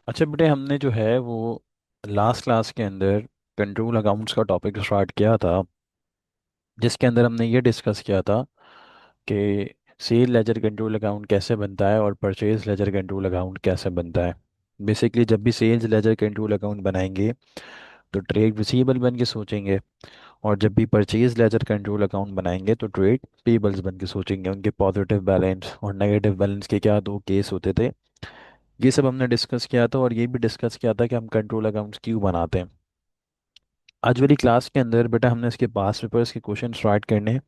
अच्छा बेटे, हमने जो है वो लास्ट क्लास के अंदर कंट्रोल अकाउंट्स का टॉपिक स्टार्ट किया था, जिसके अंदर हमने ये डिस्कस किया था कि सेल लेजर कंट्रोल अकाउंट कैसे बनता है और परचेज लेजर कंट्रोल अकाउंट कैसे बनता है। बेसिकली जब भी सेल्स लेजर कंट्रोल अकाउंट बनाएंगे तो ट्रेड रिसीवेबल बन के सोचेंगे, और जब भी परचेज लेजर कंट्रोल अकाउंट बनाएंगे तो ट्रेड पेबल्स बन के सोचेंगे। उनके पॉजिटिव बैलेंस और नेगेटिव बैलेंस के क्या दो केस होते थे, ये सब हमने डिस्कस किया था। और ये भी डिस्कस किया था कि हम कंट्रोल अकाउंट्स क्यों बनाते हैं। आज वाली क्लास के अंदर बेटा हमने इसके पास पेपर्स के क्वेश्चन स्टार्ट करने हैं।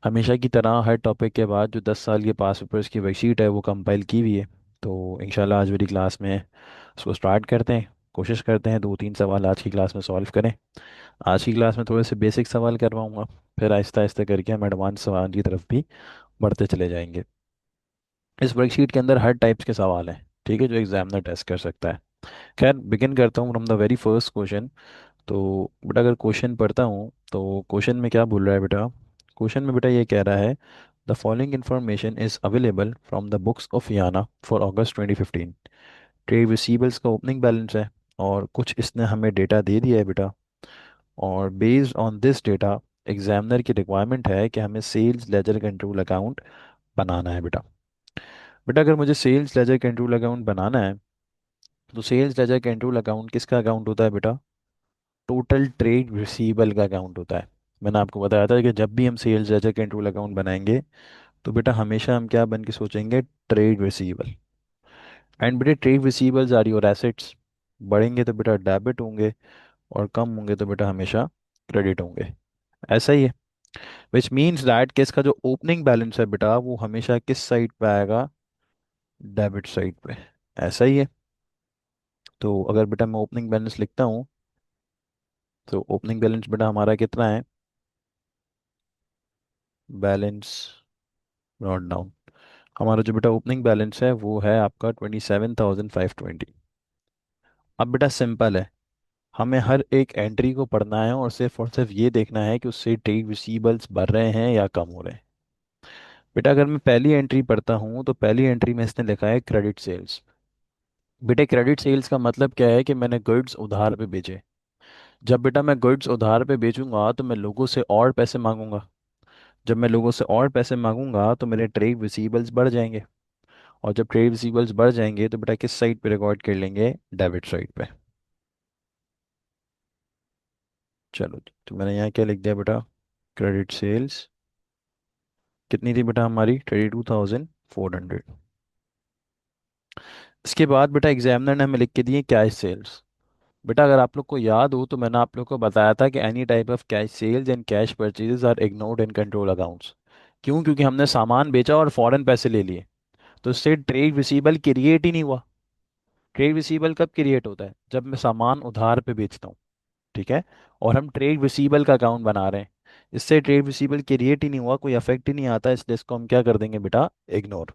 हमेशा की तरह हर टॉपिक के बाद जो 10 साल के पास पेपर्स की वर्कशीट है वो कंपाइल की हुई है। तो इंशाल्लाह आज वाली क्लास में उसको स्टार्ट करते हैं। कोशिश करते हैं 2-3 सवाल आज की क्लास में सॉल्व करें। आज की क्लास में थोड़े से बेसिक सवाल करवाऊंगा, फिर आहिस्ता आहिस्ता करके हम एडवांस सवाल की तरफ भी बढ़ते चले जाएंगे। इस वर्कशीट के अंदर हर टाइप्स के सवाल हैं, ठीक है, जो एग्जामिनर टेस्ट कर सकता है। खैर बिगिन करता हूँ from the very first question. तो बेटा अगर क्वेश्चन पढ़ता हूँ तो क्वेश्चन में क्या बोल रहा है बेटा। क्वेश्चन में बेटा ये कह रहा है, the following information is available from the books of Yana for August 2015। Trade receivables का ओपनिंग बैलेंस है, और कुछ इसने हमें डेटा दे दिया है बेटा। और based on this data examiner की रिक्वायरमेंट है कि हमें सेल्स लेजर कंट्रोल अकाउंट बनाना है बेटा। बेटा अगर मुझे सेल्स लेजर कंट्रोल अकाउंट बनाना है तो सेल्स लेजर कंट्रोल अकाउंट किसका अकाउंट होता है बेटा? टोटल ट्रेड रिसीवेबल का अकाउंट होता है। मैंने आपको बताया था कि जब भी हम सेल्स लेजर कंट्रोल अकाउंट बनाएंगे तो बेटा हमेशा हम क्या बन के सोचेंगे? Trade receivable. एंड बेटे trade receivables are your assets. बढ़ेंगे तो बेटा डेबिट होंगे, और कम होंगे तो बेटा हमेशा क्रेडिट होंगे। ऐसा ही है। विच मीन्स दैट कि इसका जो ओपनिंग बैलेंस है बेटा वो हमेशा किस साइड पे आएगा? डेबिट साइड पे। ऐसा ही है। तो अगर बेटा मैं ओपनिंग बैलेंस लिखता हूँ तो ओपनिंग बैलेंस बेटा हमारा कितना है? Balance note down. हमारा जो बेटा ओपनिंग बैलेंस है वो है आपका 27,520। अब बेटा सिंपल है, हमें हर एक एंट्री को पढ़ना है और सिर्फ ये देखना है कि उससे ट्रेड रिसीवेबल्स बढ़ रहे हैं या कम हो रहे हैं। बेटा अगर मैं पहली एंट्री पढ़ता हूँ तो पहली एंट्री में इसने लिखा है क्रेडिट सेल्स। बेटे क्रेडिट सेल्स का मतलब क्या है कि मैंने गुड्स उधार पे बेचे। जब बेटा मैं गुड्स उधार पे बेचूंगा तो मैं लोगों से और पैसे मांगूंगा। जब मैं लोगों से और पैसे मांगूंगा तो मेरे ट्रेड रिसीवेबल्स बढ़ जाएंगे। और जब ट्रेड रिसीवेबल्स बढ़ जाएंगे तो बेटा किस साइड पे रिकॉर्ड कर लेंगे? डेबिट साइड पे। चलो तो मैंने यहाँ क्या लिख दिया बेटा? क्रेडिट सेल्स कितनी थी बेटा हमारी? 22,400। इसके बाद बेटा एग्जामिनर ने हमें लिख के दिए कैश सेल्स। बेटा अगर आप लोग को याद हो तो मैंने आप लोग को बताया था कि any type of cash sales and cash purchases are ignored in control accounts. क्यों? क्योंकि हमने सामान बेचा और फॉरेन पैसे ले लिए, तो इससे ट्रेड रिसीवेबल क्रिएट ही नहीं हुआ। ट्रेड रिसीवेबल कब क्रिएट होता है? जब मैं सामान उधार पे बेचता हूँ, ठीक है, और हम ट्रेड रिसीवेबल का अकाउंट बना रहे हैं। इससे ट्रेड रिसीवेबल क्रिएट ही नहीं हुआ, कोई इफेक्ट ही नहीं आता, इसलिए इसको हम क्या कर देंगे बेटा? इग्नोर।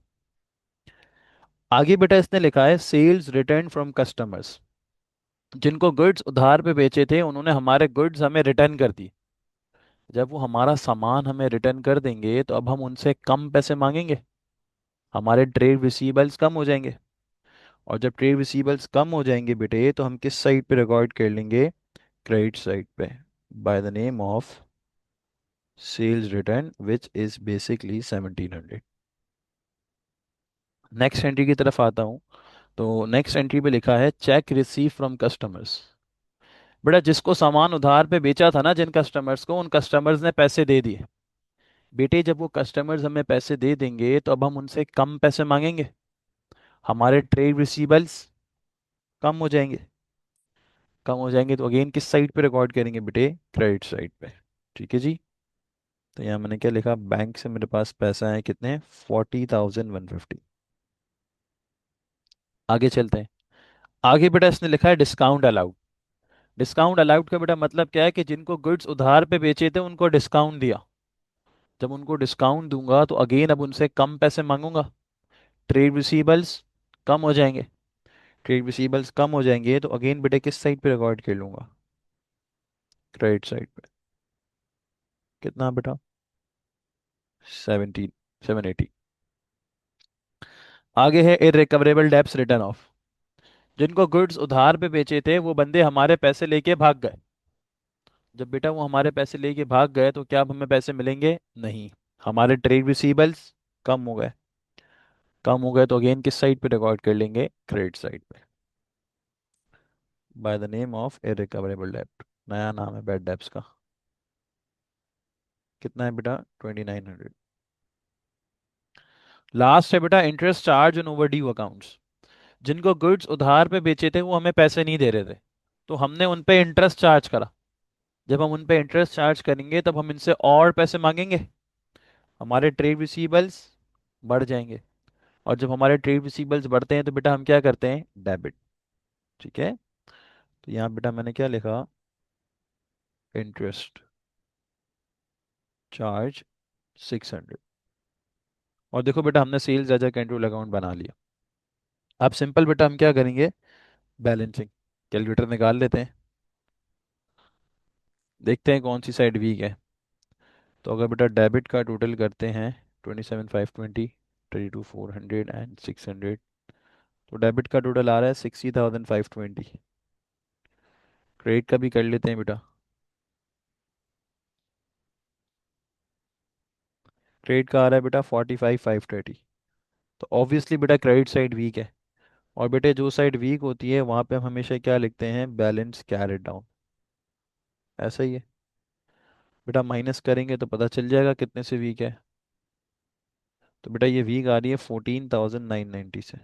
आगे बेटा इसने लिखा है सेल्स रिटर्न फ्रॉम कस्टमर्स। जिनको गुड्स उधार पे बेचे थे उन्होंने हमारे गुड्स हमें रिटर्न कर दी। जब वो हमारा सामान हमें रिटर्न कर देंगे तो अब हम उनसे कम पैसे मांगेंगे, हमारे ट्रेड रिसीवेबल्स कम हो जाएंगे। और जब ट्रेड रिसीवेबल्स कम हो जाएंगे बेटे तो हम किस साइड पे रिकॉर्ड कर लेंगे? क्रेडिट साइड पे, by the name of sales return which is basically 1700। Next entry की तरफ आता हूँ। तो नेक्स्ट एंट्री पे लिखा है चेक रिसीव फ्रॉम कस्टमर्स। बेटा जिसको सामान उधार पे बेचा था ना, जिन कस्टमर्स को, उन कस्टमर्स ने पैसे दे दिए। बेटे जब वो कस्टमर्स हमें पैसे दे देंगे तो अब हम उनसे कम पैसे मांगेंगे, हमारे ट्रेड रिसीवेबल्स कम हो जाएंगे। कम हो जाएंगे तो अगेन किस साइड पे रिकॉर्ड करेंगे बेटे? क्रेडिट साइड पे। ठीक है जी। तो यहाँ मैंने क्या लिखा? बैंक से मेरे पास पैसा है कितने? 40,150। आगे चलते हैं। आगे बेटा इसने लिखा है डिस्काउंट अलाउड। डिस्काउंट अलाउड का बेटा मतलब क्या है कि जिनको गुड्स उधार पे बेचे थे उनको डिस्काउंट दिया। जब उनको डिस्काउंट दूंगा तो अगेन अब उनसे कम पैसे मांगूंगा, ट्रेड रिसीवेबल्स कम हो जाएंगे। ट्रेड रिसीवेबल्स कम हो जाएंगे तो अगेन बेटे किस साइड पे रिकॉर्ड कर लूंगा? क्रेडिट साइड पे। कितना बेटा? 780। आगे है इररिकवरेबल डेब्ट्स रिटर्न ऑफ। जिनको गुड्स उधार पे बेचे थे वो बंदे हमारे पैसे लेके भाग गए। जब बेटा वो हमारे पैसे लेके भाग गए तो क्या अब हमें पैसे मिलेंगे? नहीं। हमारे ट्रेड रिसीवेबल्स कम हो गए। कम हो गए तो अगेन किस साइड पे रिकॉर्ड कर लेंगे? क्रेडिट साइड पे। By the name of irrecoverable डेब्ट, नया नाम है बैड डेब्ट्स का। कितना है बेटा? 2900। लास्ट है बेटा interest charge on over due accounts. जिनको गुड्स उधार पे बेचे थे वो हमें पैसे नहीं दे रहे थे, तो हमने उन पे इंटरेस्ट चार्ज करा। जब हम उन पे इंटरेस्ट चार्ज करेंगे तब हम इनसे और पैसे मांगेंगे, हमारे ट्रेड रिसीवेबल्स बढ़ जाएंगे। और जब हमारे ट्रेड रिसीवेबल्स बढ़ते हैं तो बेटा हम क्या करते हैं? डेबिट। ठीक है। तो यहाँ बेटा मैंने क्या लिखा? Interest charge 600। और देखो बेटा हमने sales as a control account बना लिया। अब सिंपल बेटा हम क्या करेंगे? बैलेंसिंग कैलकुलेटर निकाल लेते हैं। देखते हैं कौन सी साइड वीक है। तो अगर बेटा डेबिट का टोटल करते हैं 27,520, 32,400 एंड 600, तो डेबिट का टोटल आ रहा है 60,520। क्रेडिट का भी कर लेते हैं बेटा। क्रेडिट का आ रहा है बेटा 45,530। तो ऑब्वियसली बेटा क्रेडिट साइड वीक है। और बेटे जो साइड वीक होती है वहां पे हम हमेशा क्या लिखते हैं? Balance carried down. ऐसा ही है बेटा, माइनस करेंगे तो पता चल जाएगा कितने से वीक है। तो बेटा ये वीक आ रही है 14,990 से।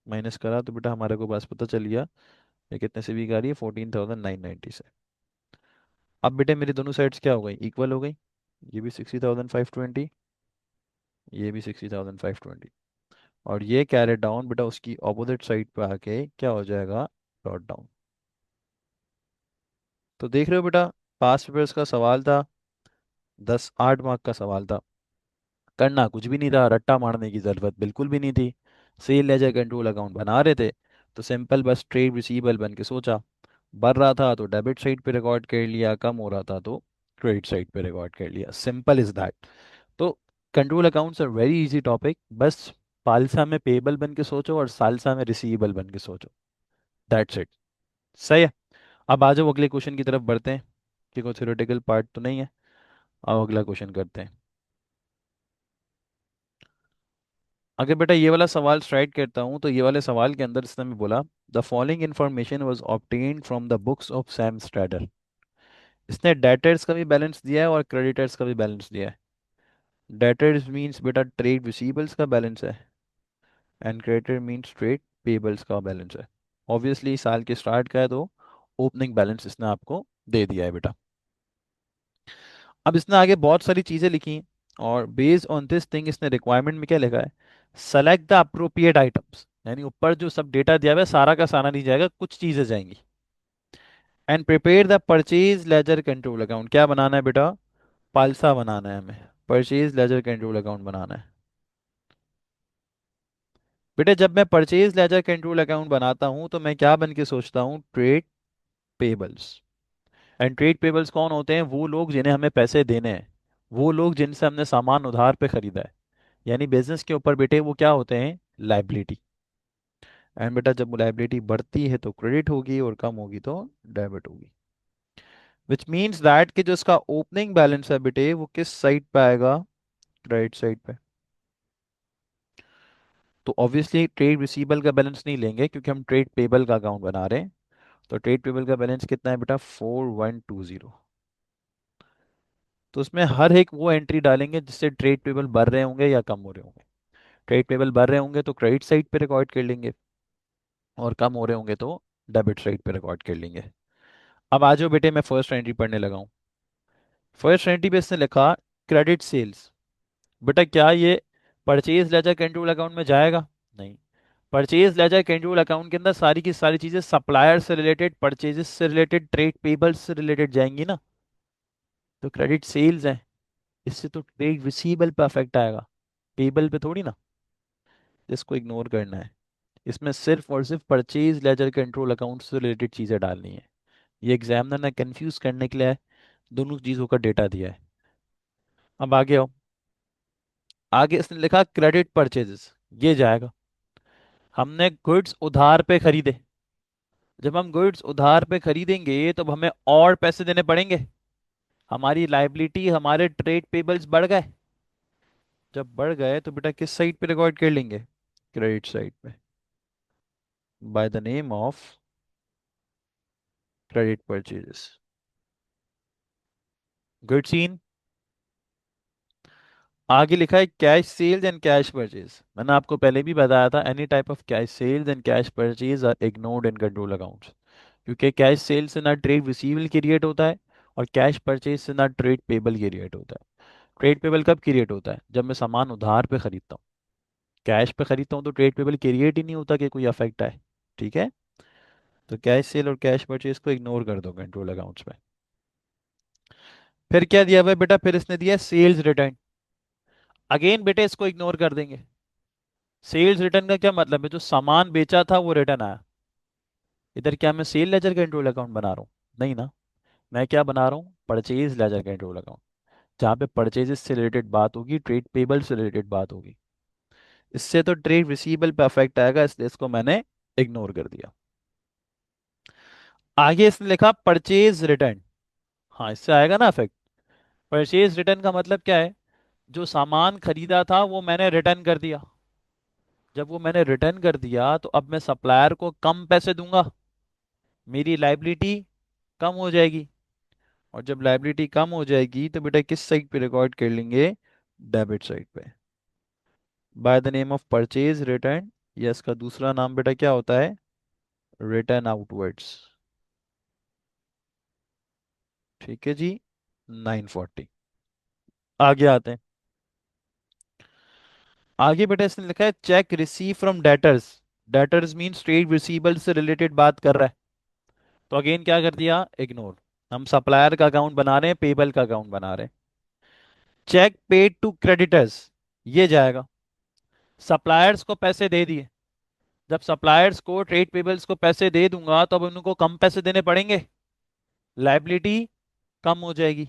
माइनस करा तो बेटा हमारे को बस पता चल गया ये कितने से वीक आ रही है? 14,990 से। अब बेटे मेरी दोनों साइड्स क्या हो गई? इक्वल हो गई। ये भी 60,520, ये भी 60,520। और ये कैरेट डाउन बेटा उसकी ऑपोजिट साइड पे आके क्या हो जाएगा? Dot down. तो देख रहे हो बेटा, पास्ट पेपर्स का सवाल था, 10 8 मार्क का सवाल था। करना कुछ भी नहीं था, रट्टा मारने की जरूरत बिल्कुल भी नहीं थी। सेल लेजर कंट्रोल अकाउंट बना रहे थे तो सिंपल बस ट्रेड रिसीवेबल बन के सोचा। बढ़ रहा था तो डेबिट साइड पे रिकॉर्ड कर लिया, कम हो रहा था तो क्रेडिट साइड पे रिकॉर्ड कर लिया। Simple is that. तो control accounts are very easy topic. बस पालसा में पेबल बन के सोचो और सालसा में रिसीवेबल बन के सोचो। That's it. सही है। अब आ जाओ अगले क्वेश्चन की तरफ बढ़ते हैं, कि कोई थ्योरेटिकल पार्ट तो नहीं है। अब अगला क्वेश्चन करते हैं। अगर बेटा ये वाला सवाल स्ट्राइट करता हूँ तो ये वाले सवाल के अंदर इसने में बोला the following information was obtained from the books of Sam Strader. इसने डेटर्स का भी बैलेंस दिया है और क्रेडिटर्स का भी बैलेंस दिया है। डेटर्स मींस बेटा ट्रेड रिसीवेबल्स का बैलेंस है, and creditor means trade payables का बैलेंस है। ऑब्वियसली साल के स्टार्ट का है तो ओपनिंग बैलेंस इसने आपको दे दिया है बेटा। अब इसने आगे बहुत सारी चीज़ें लिखी हैं, और बेस्ड ऑन दिस थिंग इसने रिक्वायरमेंट में क्या लिखा है? Select the appropriate items. यानी ऊपर जो सब डेटा दिया हुआ है सारा का सारा नहीं जाएगा, कुछ चीज़ें जाएंगी। And prepare the purchase ledger control account. क्या बनाना है बेटा? पालसा बनाना है हमें। परचेज लेजर कंट्रोल अकाउंट बनाना है। बेटा जब मैं परचेज लेजर कंट्रोल अकाउंट बनाता हूं तो मैं क्या बन के सोचता हूँ? Trade payables. And trade payables कौन होते हैं? वो लोग जिन्हें हमें पैसे देने हैं, वो लोग जिनसे हमने सामान उधार पे खरीदा है। यानी बिजनेस के ऊपर बेटे वो क्या होते हैं? लाइबिलिटी। एंड बेटा जब लाइबिलिटी बढ़ती है तो क्रेडिट होगी और कम होगी तो डेबिट होगी। विच मीन्स दैट कि जो इसका ओपनिंग बैलेंस है बेटे वो किस साइड पे आएगा? क्रेडिट साइड पे। तो ऑब्वियसली ट्रेड रिसीवेबल का बैलेंस नहीं लेंगे क्योंकि हम ट्रेड पेबल का अकाउंट बना रहे हैं। तो ट्रेड पेबल का बैलेंस कितना है बेटा? 4120। तो उसमें हर एक वो एंट्री डालेंगे जिससे ट्रेड पेबल बढ़ रहे होंगे या कम हो रहे होंगे। ट्रेड पेबल बढ़ रहे होंगे तो क्रेडिट साइड पे रिकॉर्ड कर लेंगे, और कम हो रहे होंगे तो डेबिट साइड पे रिकॉर्ड कर लेंगे। अब आ जाओ बेटे मैं फर्स्ट एंट्री पढ़ने लगा हूँ। फर्स्ट एंट्री पे इसने लिखा क्रेडिट सेल्स। बेटा क्या ये परचेज लेजर कंट्रोल अकाउंट में जाएगा? नहीं। परचेज लेजर कंट्रोल अकाउंट के अंदर सारी की सारी चीजें सप्लायर से रिलेटेड, परचेजेस से रिलेटेड, ट्रेड पेबल्स से रिलेटेड जाएंगी ना। तो क्रेडिट सेल्स है, इससे तो ट्रेड रिसीवेबल पे अफेक्ट आएगा, पेबल पे थोड़ी ना। इसको इग्नोर करना है। इसमें सिर्फ और सिर्फ परचेज लेजर कंट्रोल अकाउंट से रिलेटेड चीजें डालनी है। ये एग्जामिनर ने कंफ्यूज करने के लिए दोनों चीजों का डेटा दिया है। अब आगे आओ। आगे इसने लिखा क्रेडिट परचेजेस, ये जाएगा। हमने गुड्स उधार पे खरीदे। जब हम गुड्स उधार पे खरीदेंगे तो हमें और पैसे देने पड़ेंगे। हमारी लाइबिलिटी, हमारे ट्रेड पेबल्स बढ़ गए। जब बढ़ गए तो बेटा किस साइड पे रिकॉर्ड कर लेंगे? क्रेडिट साइड पे, by the name of credit purchases. Good scene. आगे लिखा है cash sales and cash purchase. मैंने आपको पहले भी बताया था, any type of cash sales and cash purchase are ignored in control accounts. क्योंकि कैश सेल से ना ट्रेड रिसीवेबल क्रिएट होता है, और कैश परचेज से ना ट्रेड पेबल क्रिएट होता है। ट्रेड पेबल कब क्रिएट होता है? जब मैं सामान उधार पे खरीदता हूँ। कैश पे खरीदता हूँ तो ट्रेड पेबल क्रिएट ही नहीं होता कि कोई अफेक्ट आए। ठीक है। तो कैश सेल और कैश परचेज को इग्नोर कर दो कंट्रोल अकाउंट्स में। फिर क्या दिया हुआ है बेटा? फिर इसने दिया सेल्स रिटर्न। अगेन बेटे इसको इग्नोर कर देंगे। सेल्स रिटर्न का क्या मतलब है? जो सामान बेचा था वो रिटर्न आया। इधर क्या मैं सेल लेजर कंट्रोल अकाउंट बना रहा हूँ? नहीं ना। मैं क्या बना रहा हूँ? Purchase ledger control account. जहाँ पे परचेजेस से रिलेटेड बात होगी, ट्रेड पेबल से रिलेटेड बात होगी। इससे तो ट्रेड रिसीवेबल पे अफेक्ट आएगा, इसलिए इसको मैंने इग्नोर कर दिया। आगे इसने लिखा परचेज रिटर्न। हाँ, इससे आएगा ना अफेक्ट। परचेज रिटर्न का मतलब क्या है? जो सामान खरीदा था वो मैंने रिटर्न कर दिया। जब वो मैंने रिटर्न कर दिया तो अब मैं सप्लायर को कम पैसे दूंगा। मेरी लाइबिलिटी कम हो जाएगी। और जब लाइबिलिटी कम हो जाएगी तो बेटा किस साइड पे रिकॉर्ड कर लेंगे? डेबिट साइड पे, by the name of purchase return. या इसका दूसरा नाम बेटा क्या होता है? Return outwards. ठीक है जी। 940। आगे आते हैं। आगे बेटा इसने लिखा है check receive from debtors. Debtors means trade receivable से रिलेटेड बात कर रहा है। तो अगेन क्या कर दिया? इग्नोर। हम सप्लायर का अकाउंट बना रहे हैं, पेबल का अकाउंट बना रहे हैं। चेक पेड टू क्रेडिटर्स, ये जाएगा। सप्लायर्स को पैसे दे दिए। जब सप्लायर्स को, ट्रेड पेबल्स को पैसे दे दूंगा तो अब उनको कम पैसे देने पड़ेंगे। लाइबिलिटी कम हो जाएगी।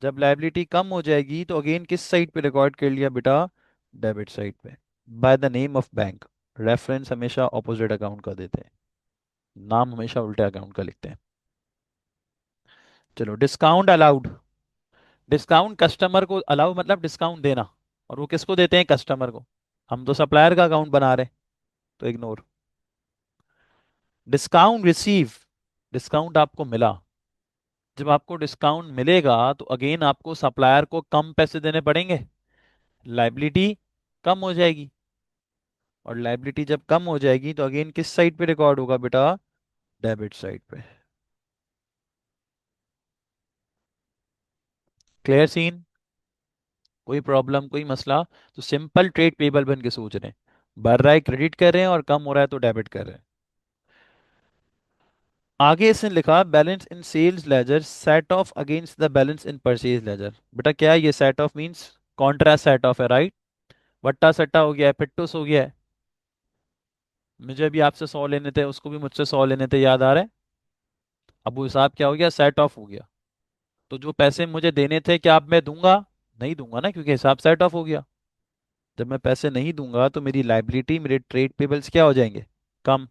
जब लाइबिलिटी कम हो जाएगी तो अगेन किस साइड पे रिकॉर्ड कर लिया बेटा? डेबिट साइड पे, by the name of bank. Reference हमेशा ऑपोजिट अकाउंट का देते हैं, नाम हमेशा उल्टे अकाउंट का लिखते हैं। चलो, डिस्काउंट अलाउड। डिस्काउंट कस्टमर को अलाउ मतलब डिस्काउंट देना। और वो किसको देते हैं? कस्टमर को। हम तो सप्लायर का अकाउंट बना रहे हैं, तो इग्नोर। Discount receive. डिस्काउंट आपको मिला। जब आपको डिस्काउंट मिलेगा तो अगेन आपको सप्लायर को कम पैसे देने पड़ेंगे। लाइबिलिटी कम हो जाएगी। और लाइबिलिटी जब कम हो जाएगी तो अगेन किस साइड पे रिकॉर्ड होगा बेटा? डेबिट साइड पे। Clear scene? कोई प्रॉब्लम, कोई मसला? तो सिंपल ट्रेड पेबल बन के सोच रहे हैं। बढ़ रहा है क्रेडिट कर रहे हैं, और कम हो रहा है तो डेबिट कर रहे हैं। आगे इसने लिखा balance in sales ledger set off against the balance in purchase ledger. बेटा क्या है ये? Set off means contrast set off है, राइट? वट्टा सट्टा हो गया है, पिट्टूस हो गया है। मुझे भी आपसे 100 लेने थे, उसको भी मुझसे 100 लेने थे, याद आ रहा है? अब वो हिसाब क्या हो गया? सेट ऑफ हो गया। तो जो पैसे मुझे देने थे क्या अब मैं दूंगा? नहीं दूंगा ना, क्योंकि हिसाब सेट ऑफ हो गया। जब मैं पैसे नहीं दूंगा तो मेरी लाइबिलिटी, मेरे ट्रेड पेबल्स क्या हो जाएंगे? कम।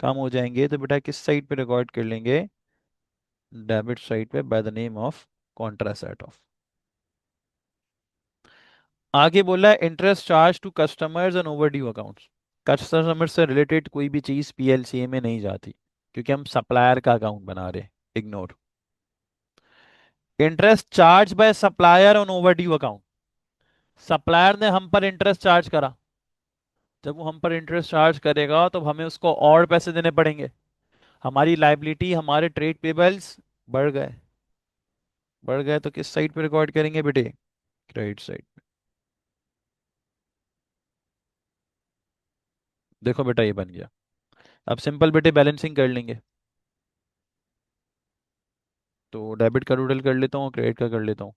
कम हो जाएंगे तो बेटा किस साइड पे रिकॉर्ड कर लेंगे? डेबिट साइड पे, by the name of contra set off. आगे बोला है interest charge to customers and overdue accounts. Customer से रिलेटेड कोई भी चीज पीएलसीए में नहीं जाती, क्योंकि हम सप्लायर का अकाउंट बना रहे हैं। Ignore. Interest charge by supplier on overdue account. Supplier ने हम पर इंटरेस्ट चार्ज करा। जब वो हम पर इंटरेस्ट चार्ज करेगा तो हमें उसको और पैसे देने पड़ेंगे। हमारी लाइबिलिटी, हमारे ट्रेड पेबल्स बढ़ गए। बढ़ गए तो किस साइड पे रिकॉर्ड करेंगे बेटे? Credit side. देखो बेटा ये बन गया। अब सिंपल बेटे बैलेंसिंग कर लेंगे। तो डेबिट का टोटल कर लेता हूँ, क्रेडिट का कर लेता हूँ।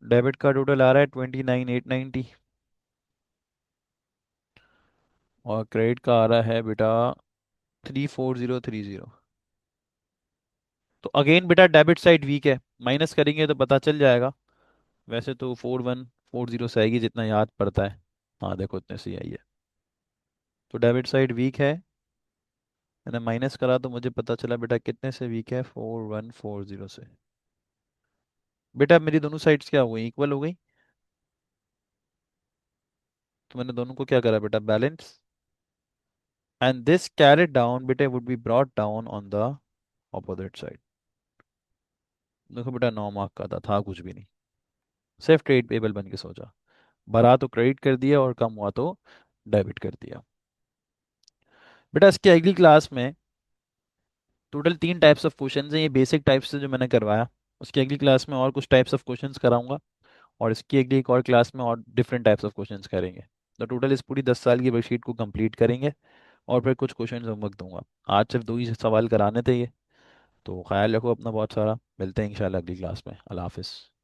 डेबिट का टोटल आ रहा है 29,890। और क्रेडिट का आ रहा है बेटा 34030। तो अगेन बेटा डेबिट साइड वीक है, माइनस करेंगे तो पता चल जाएगा। वैसे तो 4140 से आएगी जितना याद पड़ता है। हाँ देखो इतने से ही आई है। तो डेबिट साइड वीक है। मैंने माइनस करा तो मुझे पता चला बेटा कितने से वीक है, 4140 से। बेटा मेरी दोनों साइड्स क्या हो गई, इक्वल हो गई। तो मैंने दोनों को क्या करा बेटा, balance. And this carried down बेटे would be brought down on the opposite side. देखो बेटा 9 मार्क का था कुछ भी नहीं। सिर्फ ट्रेड पेबल बन के सोचा। बढ़ा तो क्रेडिट कर दिया और कम हुआ तो डेबिट कर दिया। बेटा इसके अगली क्लास में टोटल 3 टाइप्स ऑफ क्वेश्चंस हैं, ये बेसिक टाइप्स से जो मैंने करवाया। उसकी अगली क्लास में और कुछ टाइप्स ऑफ क्वेश्चंस कराऊंगा। और इसकी अगली एक और क्लास में और डिफरेंट टाइप्स ऑफ क्वेश्चंस करेंगे। तो टोटल इस पूरी 10 साल की वर्कशीट को कंप्लीट करेंगे। और फिर कुछ क्वेश्चन होमवर्क दूंगा। आज सिर्फ 2 ही सवाल कराने थे ये। तो ख्याल रखो अपना बहुत सारा, मिलते हैं इंशाल्लाह अगली क्लास में। अल्लाह हाफिज़।